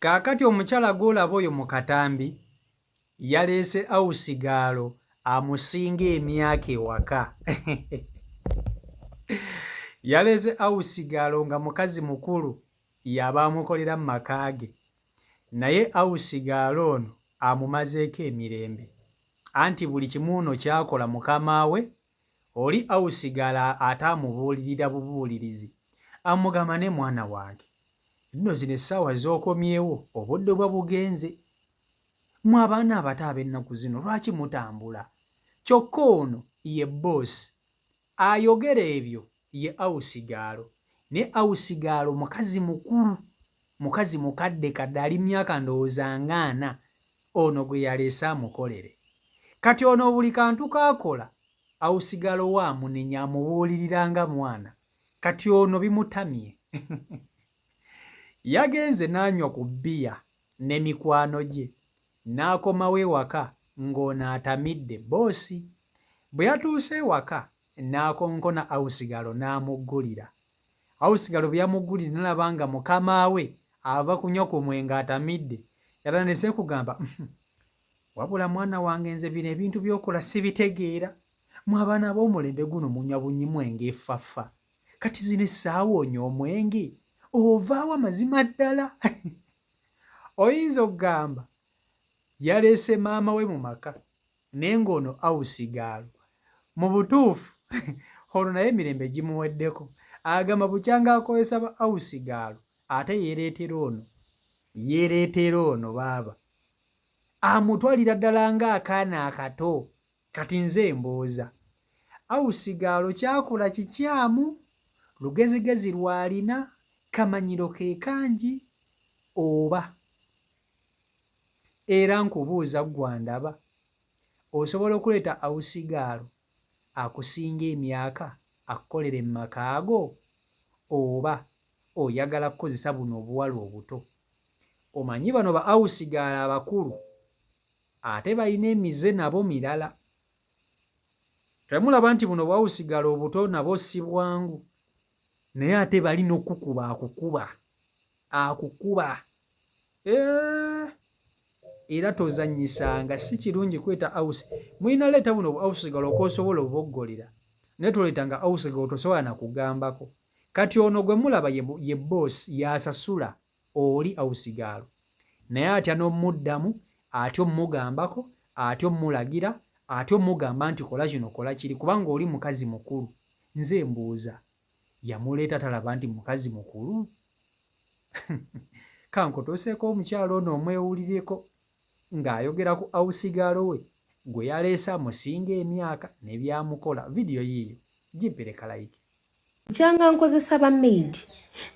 Kaakati omukyala gw'olaba oyo mu katambi yaleese awusigaalo amusinga emyaka ewaka. Yaleese awusigaalo nga mukazi mukulu yaba amukolera mu maka ge, naye awusigaalo ono amumazeeko emirembe. Anti buli kimu nno ky'akola mukama we, oli awusigaalo ate amubuulirira bubuulirizi. Amugamba ne mwana wange, nno zino essaawa z'okomyewo obudde bwa bugenze. Mwe abaana abato ab'ennaku zino lwaki mutambula? Kyokka ono ye boosi, ayogera ebyo ye awusigaalo. Ne awusigaalo mukazi mukulu, mukazi mukaddekadde ali myaka ndowooza 40, ono gwe yaleese amukolere. Kati ono buli kantu k'akola awusigaalo wa amunenya amubuulirira nga mwana. Kati ono bimutamye. Yagenze n'anywa ku bbiya ne mikwano gye, n'akomawo ewaka ng'ono atamidde boosi. Bwe yatuuse ewaka n'akonkona awusigaalo n'amuggulira. Awusigaalo bwe yamuggulira n'alaba nga mukama we ava kunywa ku mwenge atamidde, yatandise kugamba, wabula mwana wange nze bino ebintu by'okola sibitegeera. Mwe abaana ab'omulembe guno munywa bunyi mwenge effaffa. Kati zino essaawa onywa omwenge ovaawo amazima ddala. Oyinza okugamba yaleese maama we mu maka, naye ng'ono awusigaalo mu butuufu ono naye emirembe gimuweddeko. Agamba bukyanga akozesa ba awusigaalo ate yeereetera ono baaba amutwalira ddala ng'akaana akato. Kati nze mbooza awusigaalo kyakola kikyamu, lugezigezi lwalina, kamanyiro ke kangi, oba era nkubuuza gwandaba, osobola okuleeta awusigaalo akusinga emyaka akukolere mu maka ago, oba oyagala kukozesa buno obuwala obuto? Omanyi bano ba awusigaalo abakulu ate balina emize nabo mirala. Temulaba nti buno bwawusigaalo obuto nabo si bwangu, naye ate balina okukuba akukuba. Era tozannyisanga, si kirungi kweta awusi. Mulina leeta buno awusigaalo okosobola obuboggolera, naye toleetanga awusigaalo tosobola na kugambako. Kati ono gwe mulaba ye boosi y'asasula oli awusigaalo, naye atya n'omuddamu, atya omugambako, atya omulagira, atya omugamba nti kola kino kola kiri, kubanga oli mukazi mukulu. Nze mbuuza yamuleeta talaba nti mukazi mukulu? Kankotoseeko omukyalo ono omwewulireko ng'ayogera ku awusigaalo we gwe yaleese amusinga emyaka ne byamukola. Vidiyo yiiyo gimpereka like. Kyanga nkozesa ba maid,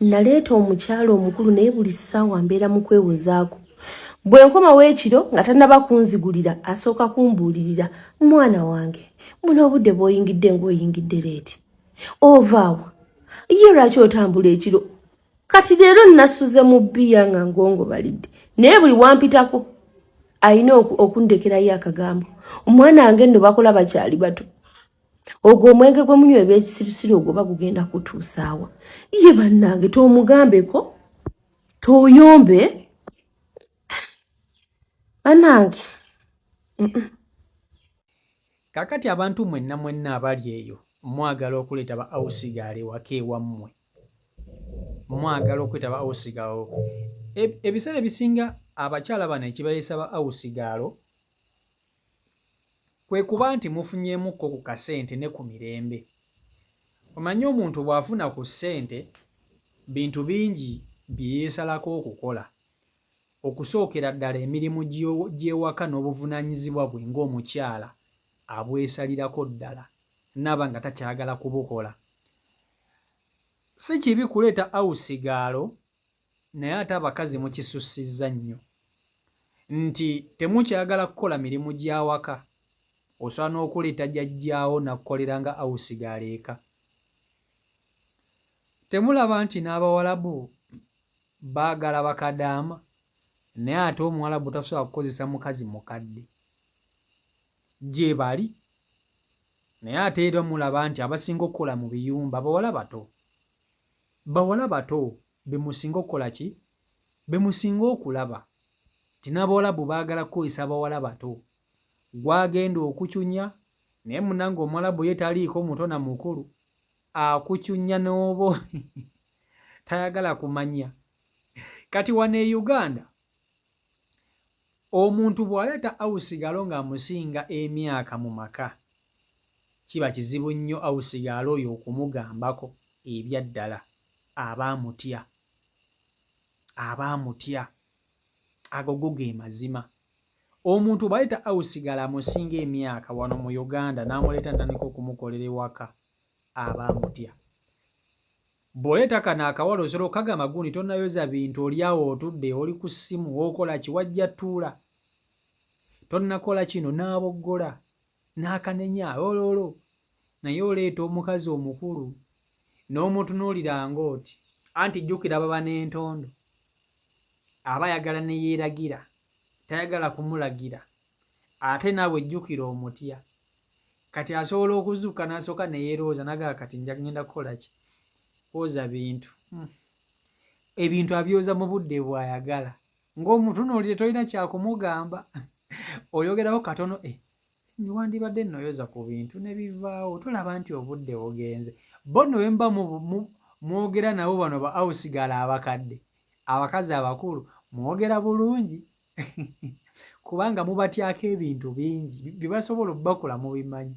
naleeta omukyalo omukulu naye buli ssaawa mbeera mu kwewozaako. Bwe nkomawo ekiro nga tannaba kunzigulira asooka kumbuulirira, mwana wange buno obudde bw'oyingidde ng'oyingidde leeti, ovaawa ye lwaki otambula ekiro? Kati leero nnasuze mu bbiya nga ngongo balidde, naye buli wampitako ayina okundekerayo akagambo, omwana wange nno bakola bakyali bato, ogwo omwenge gwe munywa eb'ekisirusiru ogwo bagugenda kutuusaawa. Ye bannange toomugambeko, tooyombe bannange. Kaakati abantu mwenna abali eyo mwagala okuleeta ba awusigaalo ewaka ewammwe, mwagala okuleeta ba awusigaalo. Ebiseera ebisinga abakyala bano ekibaleesa ba awusigaalo kwe kuba nti mufunyeemukko ku kasente ne ku mirembe. Omanyi omuntu bw'afuna ku ssente bintu bingi bye yeesalako okukola, okusookera ddala emirimu gy'ewaka n'obuvunaanyizibwa bwe ng'omukyala abwesalirako ddala naaba nga takyagala kubukola. Si kibi kuleeta awusigaalo, naye ate abakazi mukisussizza nnyo nti temukyagala kukola mirimu gya waka, osobola n'okuleeta jjajjaawo nakukolera nga awusigaalo eka. Temulaba nti n'Abawalabu baagala bakadaama, naye ate Omuwalabu tasobola kukozesa mukazi mukadde gye bali. Naye ate era mulaba nti abasinga okukola mu biyumba bawala bato be musinga okukola ki? be musinga okulaba ti n'Abawalabu baagala kukozesa bawala bato. Gwagenda okucunya naye munange Omwalabu ye taliiko muto na mukulu, akucunya n'obo tayagala kumanya. Kati wano e Uganda omuntu bw'aleeta awusigalo ng'amusinga emyaka mu maka, kiba kizibu nnyo awusigalo oyo okumugambako ebyaddala. aba amutya. Ago go ge mazima. Omuntu bw'aleeta awusigalo amusinga emyaka wano mu Uganda n'amuleeta ntandika okumukolera ewaka, aba amutya. Bw'oleeta kano akawala osobola okukagamba gundi tonnayoza bintu, oli awo otudde oli ku ssimu okola ki, wajja tuula, tonnakola kino, n'aboggola n'akanenya ololo. Naye oleeta omukazi omukulu n'omutunuulira ng'oti, anti jjukira baba n'entondo, aba ayagala ne yeeragira, tayagala kumulagira, ate naawe jjukira omutya. Kati asobola okuzuuka n'asooka ne yeerowooza n'agala kati ngenda kukola ki, kwoza bintu. Ebintu abyoza mu budde bw'ayagala, ng'omutunuulire tolina kyakumugamba. Oyogeraho katono, wandibadde nnoyoza ku bintu ne bivaawo, tolaba nti obudde bugenze. Bo nno bwe muba mwogera nabo bano ba awusigala abakadde, abakazi abakulu, mwogera bulungi kubanga mubatyako ebintu bingi bye basobola obbakula mubimanyi.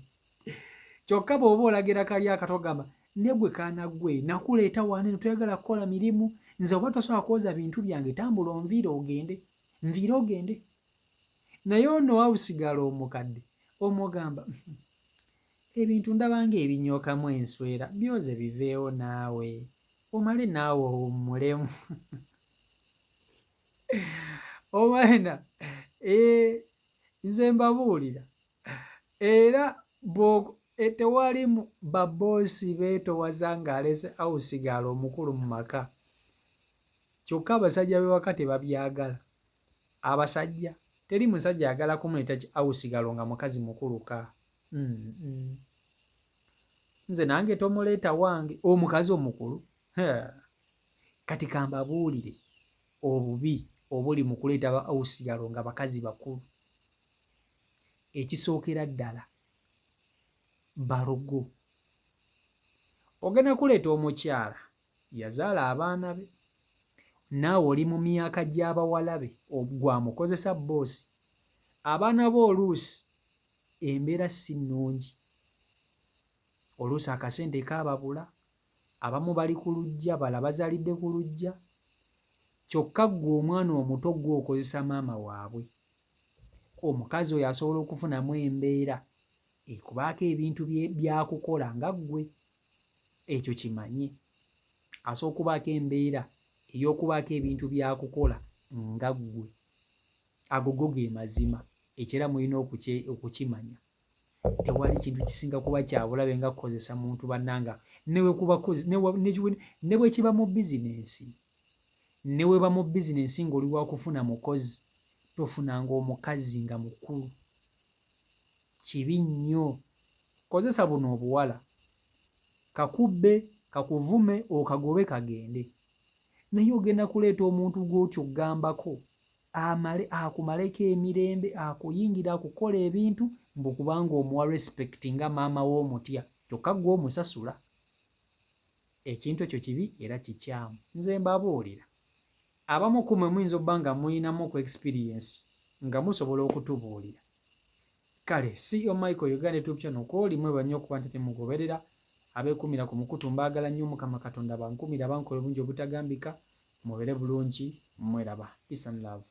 Kyokka bw'oba olagira kali akato gamba, ne gwe kaana gwe nakuleeta wano eno toyagala kukola mirimu, nze oba tosobola kwoza bintu byange, tambula onviire ogende. Naye ono awusigala omukadde omugamba, ebintu ndaba ng'ebinyookamu enswera, byoze biveewo naawe omale naawe owummulemu. Omaina nze mbabuulira era tewalimu baboosi beetowaza ng'alese awusigala omukulu mu maka. Kyokka abasajja b'ewaka tebabyagala. Abasajja teri musajja ayagala kumuleeta awusigalo nga mukazi mukulu ka. Nze nange tomuleeta wange omukazi omukulu. Kati kambabuulire obubi obuli mu kuleeta awusigalo nga bakazi bakulu. Ekisookera ddala balogo. Ogenda kuleeta omukyala yazaala abaana be, naawe oli mu myaka gy'abawala be, gwamukozesa boosi. Abaana bo oluusi embeera si nnungi, oluusi akasente kaababula, abamu bali ku luggya, bala bazaalidde ku luggya. Kyokka ggwe omwana omuto gw'okozesa maama waabwe. Omukazi oyo asobola okufunamu embeera ekubaako ebintu byakukola nga ggwe, ekyo kimanye. Asobola okubaako embeera ey'okubaako ebintu byakukola nga ggwe. Ago go ge mazima, ekira mulina okukimanya. Tewali kintu kisinga kuba kyabulabe nga kukozesa muntu bannanga ne bwe kiba mu bizinensi. Ne weba mu bizinensi ng'oli wa kufuna mukozi, tofunanga omukazi nga mukulu. Kibi nnyo. Kozesa buno obuwala, kakubbe, kakuvume, okagobe kagende. Naye ogenda kuleeta omuntu gw'otyo gambako, akumaleko emirembe, akuyingira akukola ebintu, mbu kubanga omuwa respect nga maama w'omutya, kyokka ggwe omusasula. Ekintu ekyo kibi era kikyamu. Nze mbabuulira, abamu ku mmwe muyinza obba nga muyinamu ku experience nga musobola okutubuulira. Kale CEO Michael Uganda YouTube channel kw'olimu nnyo okuba nti temugoberera. Abeekumira ku mukutu mbaagala nnyo, Mukama Katonda bankumira, bankola obungi obutagambika. Mubeere bulungi, mweraba. Peace and love.